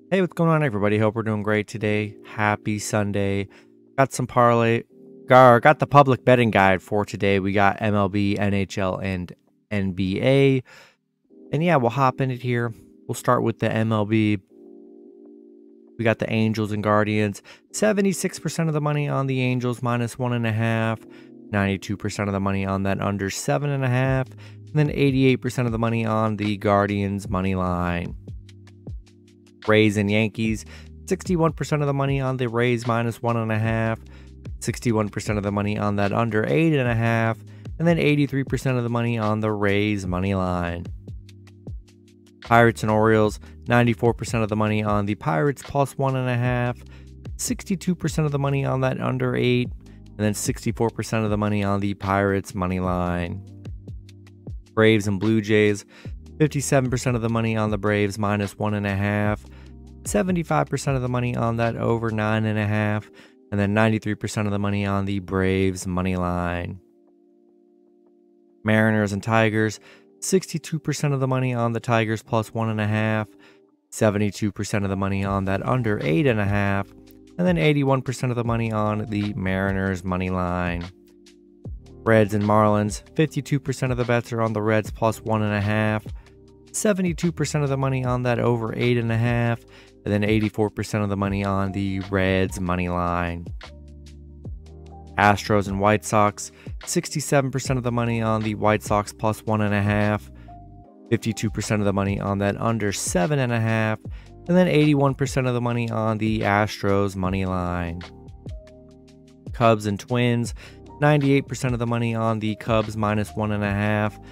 Hey, what's going on, everybody? Hope we're doing great today. Happy Sunday. Got some parlay. Got the public betting guide for today. We got MLB, NHL, and NBA. And yeah, we'll hop in it here. We'll start with the MLB. We got the Angels and Guardians. 76% of the money on the Angels, minus 1.5. 92% of the money on that under 7.5. And then 88% of the money on the Guardians money line. Rays and Yankees, 61% of the money on the Rays minus 1.5, 61% of the money on that under 8.5, and then 83% of the money on the Rays money line. Pirates and Orioles, 94% of the money on the Pirates plus 1.5, 62% of the money on that under 8, and then 64% of the money on the Pirates money line. Braves and Blue Jays, 57% of the money on the Braves minus 1.5, 75% of the money on that over 9.5, and then 93% of the money on the Braves money line. Mariners and Tigers, 62% of the money on the Tigers plus 1.5, 72% of the money on that under 8.5, and then 81% of the money on the Mariners money line. Reds and Marlins, 52% of the bets are on the Reds plus 1.5, 72% of the money on that over 8.5, and then 84% of the money on the Reds money line. Astros and White Sox, 67% of the money on the White Sox plus 1.5, 52% of the money on that under 7.5, and then 81% of the money on the Astros money line. Cubs and Twins, 98% of the money on the Cubs minus 1.5,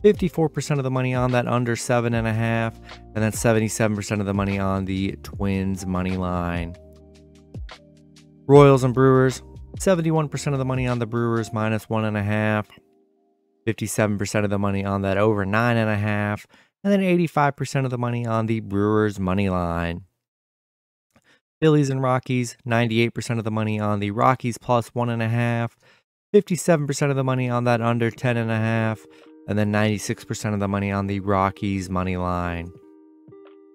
54% of the money on that under 7.5, and then 77% of the money on the Twins money line. Royals and Brewers, 71% of the money on the Brewers minus 1.5, 57% of the money on that over 9.5, and then 85% of the money on the Brewers money line. Phillies and Rockies, 98% of the money on the Rockies plus 1.5, 57% of the money on that under 10.5, and then 96% of the money on the Rockies money line.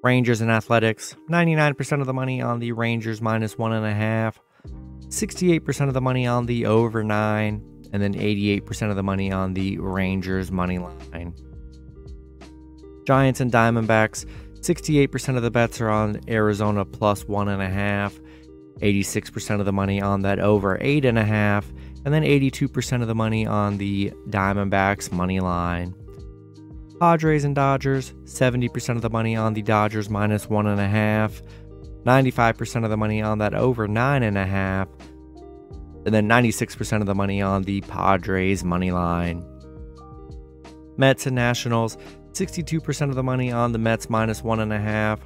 Rangers and Athletics, 99% of the money on the Rangers minus 1.5, 68% of the money on the over 9, and then 88% of the money on the Rangers money line. Giants and Diamondbacks, 68% of the bets are on Arizona plus 1.5, 86% of the money on that over 8.5, and then 82% of the money on the Diamondbacks money line. Padres and Dodgers, 70% of the money on the Dodgers minus 1.5, 95% of the money on that over 9.5, and then 96% of the money on the Padres money line. Mets and Nationals, 62% of the money on the Mets minus 1.5,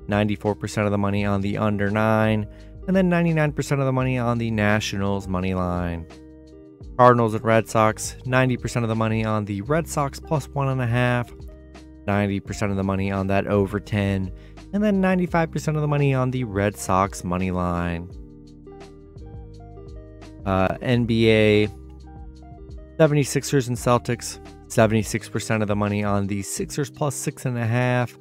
94% of the money on the under 9, and then 99% of the money on the Nationals money line. Cardinals and Red Sox, 90% of the money on the Red Sox plus 1.5, 90% of the money on that over 10, and then 95% of the money on the Red Sox money line. NBA, 76ers and Celtics, 76% of the money on the Sixers plus 6.5,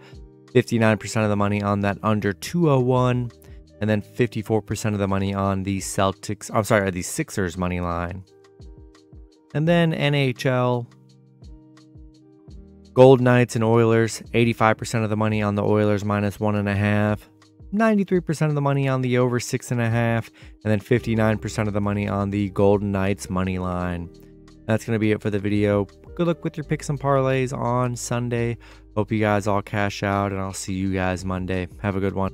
59% of the money on that under 201, and then 54% of the money on the the Sixers money line. And then NHL, Golden Knights and Oilers, 85% of the money on the Oilers minus 1.5, 93% of the money on the over 6.5, and then 59% of the money on the Golden Knights money line. That's going to be it for the video. Good luck with your picks and parlays on Sunday. Hope you guys all cash out, and I'll see you guys Monday. Have a good one.